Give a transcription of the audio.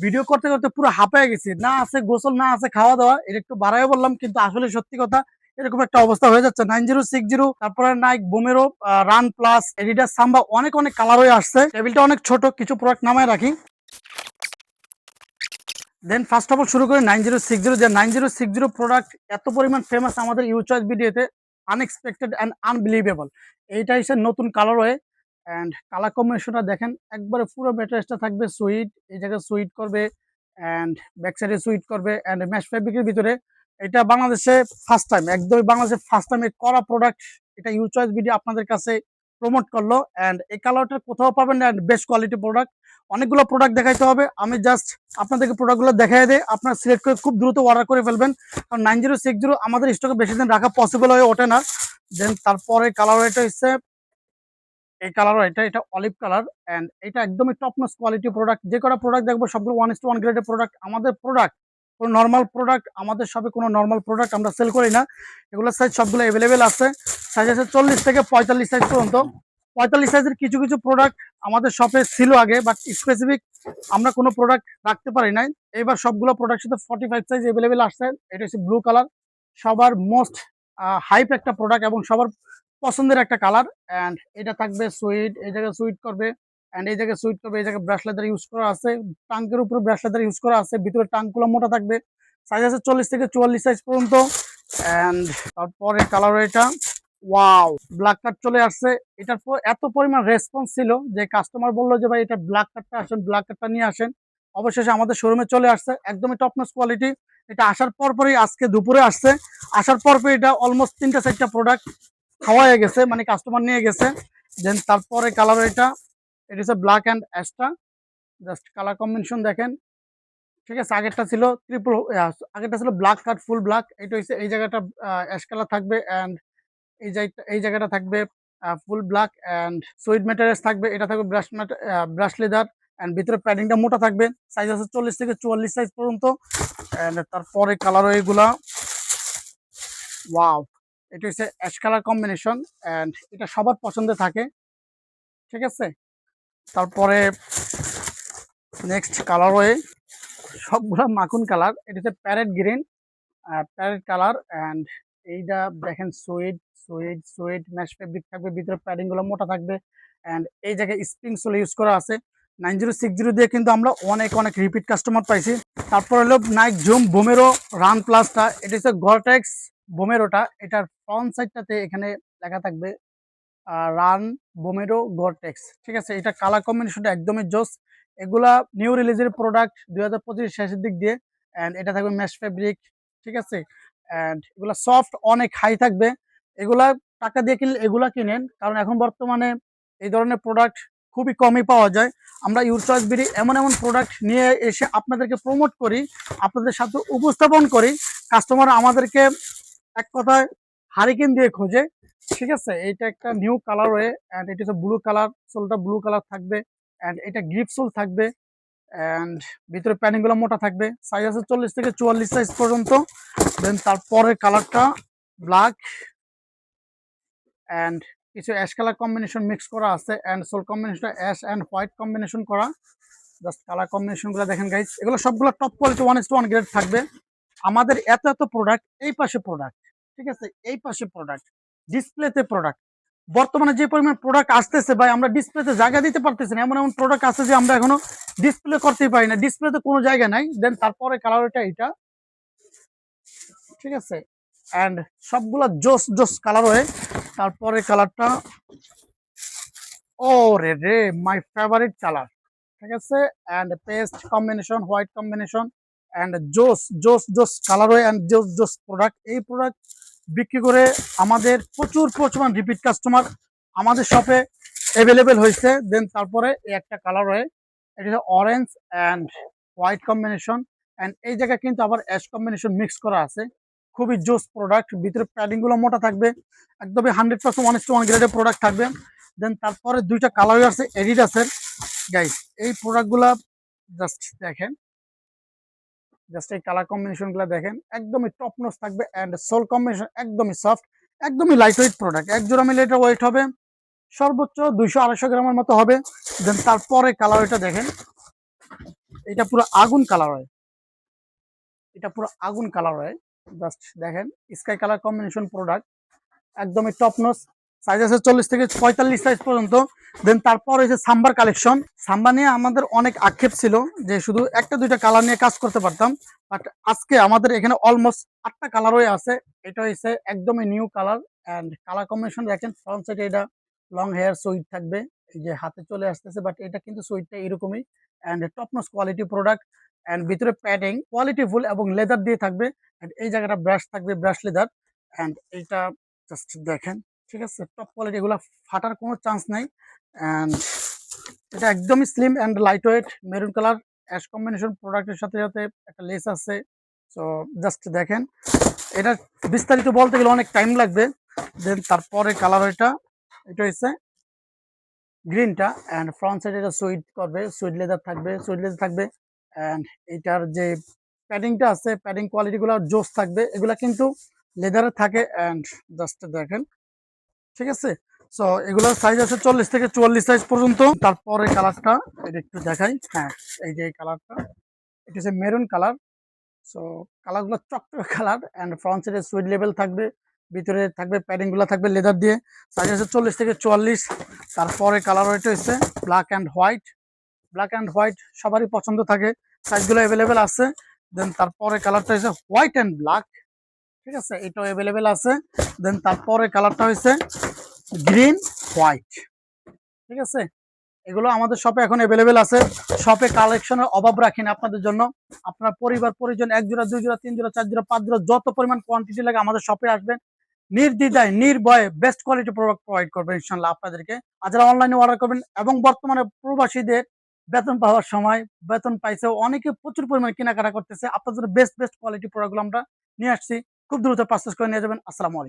Video করতে করতে পুরো হাঁপায় গেছি, না আছে গোসল না আছে খাওয়া দাওয়া, এটা একটু বাড়াই বললাম কিন্তু আসলে সত্যি কথা এরকম একটা অবস্থা হয়ে যাচ্ছে। 9060, তারপরে Nike Vomero, run plus, Adidas Samba, অনেক অনেক কালার হয়ে আসছে। টেবিলটা অনেক ছোট, কিছু প্রোডাক্ট নামায় রাখি। দেন ফার্স্ট অফ অল শুরু করি 9060। যে 9060 প্রোডাক্ট এত পরিমাণ ফেমাস আমাদের ইউচয়েস ভিডিওতে, আনএক্সপেক্টেড অ্যান্ড আনবিলিভেবল। এইটা হচ্ছে নতুন কালার হয়ে, অ্যান্ড কালার কম্বিনেশনটা দেখেন একবারে পুরো ম্যাট্রেসটা থাকবে সুইট, এই জায়গায় সুইট করবে অ্যান্ড ব্যাক সাইডে সুইট করবে অ্যান্ড ম্যাশ ফেব্রিকের ভিতরে। এটা বাংলাদেশে ফার্স্ট টাইম, একদমই বাংলাদেশে ফার্স্ট টাইমে করা প্রোডাক্ট। এটা ইউচয়েস ভিডিও আপনাদের কাছে প্রমোট করলো, অ্যান্ড এই কালারটা কোথাও পাবেন না, অ্যান্ড বেস্ট কোয়ালিটি প্রোডাক্ট। অনেকগুলো প্রোডাক্ট দেখাইতে হবে, আমি জাস্ট আপনাদেরকে প্রোডাক্টগুলো দেখাই দেয়, আপনারা সিলেক্ট করে খুব দ্রুত অর্ডার করে ফেলবেন, কারণ 9060 আমাদের স্টকে বেশি দিন রাখা পসিবল হয়ে ওঠে না। দেন তারপরে কালার এটা হচ্ছে এই কালার, এটা অলিভ কালার, অ্যান্ড এটা একদমই টপ নচ কোয়ালিটি প্রোডাক্ট। যে কটা প্রোডাক্ট দেখবো সবগুলো 1:1 গ্রেডের প্রোডাক্ট। আমাদের প্রোডাক্ট কোনো নর্মাল প্রোডাক্ট, আমাদের সবে কোনো নর্মাল প্রোডাক্ট আমরা সেল করি না। এগুলোর সাইজ সবগুলো অ্যাভেলেবেল আছে, সাইজ আছে 40 থেকে 45 সাইজ পর্যন্ত। 45 সাইজের কিছু কিছু প্রোডাক্ট আমাদের শপে ছিল আগে, বাট স্পেসিফিক আমরা কোনো প্রোডাক্ট রাখতে পারি নাই। এবার সবগুলো প্রোডাক্ট সাথে 45 সাইজ অ্যাভেলেবেল আসছে। এটা হচ্ছে ব্লু কালার, সবার মোস্ট হাইপ একটা প্রোডাক্ট এবং সবার পছন্দের একটা কালার। অ্যান্ড এটা থাকবে সুইট, এই জায়গায় সুইট করবে অ্যান্ড এই জায়গায় সুইট করবে, এই জায়গায় ব্রাশ লেদার ইউজ করা আছে, টাঙ্কের উপরে ব্রাশ লেদার ইউজ করা আছে, ভিতরে টাঙ্কগুলো মোটা থাকবে। সাইজ আছে 40 থেকে 44 সাইজ পর্যন্ত। অ্যান্ড তারপরে কালার এটা ওয়াও, ব্ল্যাক কার্ড চলে আসছে। এটার পর এত পরিমাণ রেসপন্স ছিল যে কাস্টমার বললো যে ভাই এটা ব্ল্যাক কার্ডটা আসেন, ব্ল্যাক কার্ডটা নিয়ে আসেন। অবশেষে আমাদের শোরুমে চলে আসছে, একদমই টপ নচ কোয়ালিটি। এটা আসার পরপরই আজকে দুপুরে আসছে, আসার পরপরই এটা অলমোস্ট 3টা-4টা প্রোডাক্ট খাওয়া হয়ে গেছে, মানে কাস্টমার নিয়ে গেছে। দেন তারপরে কালার এটা হচ্ছে ব্ল্যাক অ্যান্ড অ্যাশটা, জাস্ট কালার কম্বিনেশন দেখেন। ঠিক আছে, আগেরটা ছিল ব্ল্যাক কাট ফুল ব্ল্যাক, এটা হচ্ছে এই জায়গাটা অ্যাশ কালার থাকবে অ্যান্ড এই জায়গাটা থাকবে full black and sweet materials থাকবে। এটা থাকবে ব্রাশ লেদার অ্যান্ড ভিতরে প্যাডিংটা মোটা থাকবে। সাইজ আছে 40 থেকে 44 সাইজ পর্যন্ত। অ্যান্ড তারপরে কালার এগুলা ওয়াও, এটা হচ্ছে অ্যাশ কালার কম্বিনেশন অ্যান্ড এটা সবার পছন্দে থাকে। ঠিক আছে, তারপরে নেক্সট কালারওয়ে, সবগুলা মাখন কালার। এটা হচ্ছে parrot green, parrot colour and এইটা দেখেন sweet sweet sweet mash fabric থাকবে, ভিতরে প্যাডিং গুলো মোটা থাকবে অ্যান্ড এই জায়গায় স্প্রিং সোল ইউজ করা আছে। 9060 দিয়ে কিন্তু আমরা অনেক অনেক রিপিট কাস্টমার পাইছি। তারপর হলো নাইক জুম বোমেরো রান প্লাসটা, এটা হচ্ছে গরটেক্স বোমেরোটা। এটার ফ্রন্ট সাইডটাতে এখানে লেখা থাকবে রান বোমেরো গরটেক্স। ঠিক আছে, এটা কালার কম্বিনেশনটা একদমই জোস। এগুলা নিউ রিলিজের প্রোডাক্ট 2025 শেষের দিক দিয়ে, অ্যান্ড এটা থাকবে ম্যাশ ফেব্রিক। ঠিক আছে, অ্যান্ড এগুলা সফট অনেক হাই থাকবে। এগুলা টাকা দিয়ে কিনলে এগুলা কিনেন, কারণ এখন বর্তমানে এই ধরনের প্রোডাক্ট খুবই কমই পাওয়া যায়। আমরা ইউর চয়েস বিডি এমন এমন প্রোডাক্ট নিয়ে এসে আপনাদেরকে প্রমোট করি, আপনাদের সাথে উপস্থাপন করি, কাস্টমার আমাদেরকে এক কথায় হারিকেন দিয়ে খোঁজে। ঠিক আছে, এইটা একটা নিউ কালার ওয়ে অ্যান্ড এটা হচ্ছে ব্লু কালার, সোলটা ব্লু কালার থাকবে অ্যান্ড এটা গ্রিপ সোল থাকবে অ্যান্ড ভিতরে প্যানিং গুলো মোটা থাকবে। সাইজ আছে 40 থেকে 44 সাইজ পর্যন্ত। দেন তারপরে কালারটা ব্ল্যাক অ্যান্ড কিছু অ্যাশ কালার কম্বিনেশন মিক্স করা আছে অ্যান্ড সোল কম্বিনেশনটা অ্যাশ অ্যান্ড হোয়াইট কম্বিনেশন করা। জাস্ট কালার কম্বিনেশন গুলো দেখেন গাইজ, এগুলো সবগুলো টপ কোয়ালিটি 1:1 গ্রেড থাকবে। আমাদের এত এত প্রোডাক্ট, এই পাশে প্রোডাক্ট, ঠিক আছে, এই পাশে প্রোডাক্ট, ডিসপ্লেতে প্রোডাক্ট। বর্তমানে যে পরিমাণ প্রোডাক্ট আসতেছে ভাই, আমরা ডিসপ্লেতে জায়গা দিতে পারতেছি না, এমন এমন প্রোডাক্ট আছে যে আমরা এখনো ডিসপ্লে করতেই পারি না, ডিসপ্লেতে কোনো জায়গা নাই। দেন তারপরে কালারটা এটা, ঠিক আছে, অ্যান্ড সবগুলা জোস জোস কালার হয়ে। তারপরে কালারটা ও রে রে মাই ফেভারিট কালার। ঠিক আছে, and paste combination, white combination and জোস জোস জোস কালার হয়ে অ্যান্ড জোস জোস প্রোডাক্ট। এই প্রোডাক্ট বিক্রি করে আমাদের প্রচুর প্রচুর রিপিট কাস্টমার আমাদের শপে অ্যাভেলেবেল হয়েছে। দেন তারপরে এই একটা কালার হয়ে, এটা হচ্ছে orange and white combination and এই জায়গায় কিন্তু আবার অ্যাশ কম্বিনেশন মিক্স করা আছে। খুবই জোস প্রোডাক্ট, ভিতরে প্যাডিং গুলো মোটা থাকবে, একদমই 100% 1:1 গ্রেডের প্রোডাক্ট থাকবে। দেন তারপরে দুইটা কালার আছে এডিডাসের। গাইস, এই প্রোডাক্টগুলা জাস্ট দেখেন, জাস্ট এই কালার কম্বিনেশন গুলো দেখেন, একদমই টপ নচ থাকবে অ্যান্ড সোল কম্বিনেশন একদমই সফট, একদমই লাইট ওয়েট প্রোডাক্ট। এক জোড়া মিলে এটা ওয়েট হবে সর্বোচ্চ 200-250 গ্রামের মতো হবে। দেন তারপরে কালার এটা দেখেন, এটা পুরো আগুন কালার হয়, এটা পুরো আগুন কালার হয়। জাস্ট দেখেন, স্কাই কালার কম্বিনেশন প্রোডাক্ট, একদমই টপ নোস। সাইজ আছে 40 থেকে 45 সাইজ পর্যন্ত। দেন তারপর হয়েছে সাম্বার কালেকশন। সাম্বা নিয়ে আমাদের অনেক আক্ষেপ ছিল যে শুধু একটা দুইটা কালার নিয়ে কাজ করতে পারতাম, বাট আজকে আমাদের এখানে অলমোস্ট 8টা কালার হয়ে আছে। এটা হচ্ছে একদমই new colour and colour combination দেখেন। ফ্রন্ট সাইডে এটা লং হেয়ার সুইট থাকবে, এই যে হাতে চলে আসতেছে, বাট এটা কিন্তু সুইটটা এরকমই and top notch quality product. And ভিতরে প্যাডিং কোয়ালিটি ফুল এবং লেদার দিয়ে থাকবে। অ্যান্ড এই জায়গাটা ব্রাশ থাকবে, ব্রাশ লেদার। অ্যান্ড এইটা জাস্ট দেখেন, ঠিক আছে, টপ কোয়ালিটি, এগুলো ফাটার কোনো চান্স নাই। অ্যান্ড এটা একদমই slim and light weight maroon colour ash combination প্রোডাক্টের সাথে সাথে একটা লেস আছে। সো জাস্ট দেখেন, এটা বিস্তারিত বলতে গেলে অনেক টাইম লাগবে। দেন তারপরে কালার এটা হচ্ছে গ্রিনটা অ্যান্ড ফ্রন্ট সাইড এটা সুইট করবে, সুইট লেদার থাকবে, সুইট লেদার থাকবে। অ্যান্ড এটার যে প্যাডিংটা আছে, প্যাডিং কোয়ালিটিগুলো জোস থাকবে, এগুলা কিন্তু লেদারে থাকে। অ্যান্ড জাস্ট দেখেন, ঠিক আছে। সো এগুলোর সাইজ আছে 40 থেকে 44 সাইজ পর্যন্ত। তারপরে কালারটা এটা একটু দেখাই। হ্যাঁ, এই যে কালারটা, এটা হচ্ছে মেরুন কালার। সো কালারগুলো চকচকে কালার অ্যান্ড ফ্রন্ট সাইডে সুইট লেভেল থাকবে, ভিতরে থাকবে প্যাডিং গুলো থাকবে লেদার দিয়ে। সাইজ আছে 40 থেকে 44। তারপরে কালার ওইটা হচ্ছে black and white. Black and white সবারই পছন্দ থাকে, সাইজগুলো অ্যাভেলেবেল আছে। দেন তারপরে কালারটা হচ্ছে হোয়াইট অ্যান্ড ব্ল্যাক, ঠিক আছে, এটাও অ্যাভেলেবেল আছে। দেন তারপরে কালারটা হচ্ছে গ্রিন হোয়াইট, ঠিক আছে। এগুলো আমাদের শপে এখন অ্যাভেলেবেল আছে। শপে কালেকশনের অভাব রাখি না আপনাদের জন্য। আপনার পরিবার পরিজন 1 জোড়া 2 জোড়া 3 জোড়া 4 জোড়া 5 জোড়া যত পরিমাণ কোয়ান্টিটি লাগে আমাদের শপে আসবেন, নির্দ্বিধায় নির্ভয়ে বেস্ট কোয়ালিটি প্রোডাক্ট প্রোভাইড করবেন ইনশাআল্লাহ আপনাদেরকে। আর যারা অনলাইনে অর্ডার করবেন এবং বর্তমানে প্রবাসীদের বেতন পাওয়ার সময়, বেতন পাইছে অনেকে প্রচুর পরিমাণে কেনাকাটা করতেছে, আপনাদের জন্য বেস্ট কোয়ালিটি প্রোডাক্টগুলো আমরা নিয়ে আসছি। খুব দ্রুত পারচেজ করে নিয়ে যাবেন। আসসালামু আলাইকুম।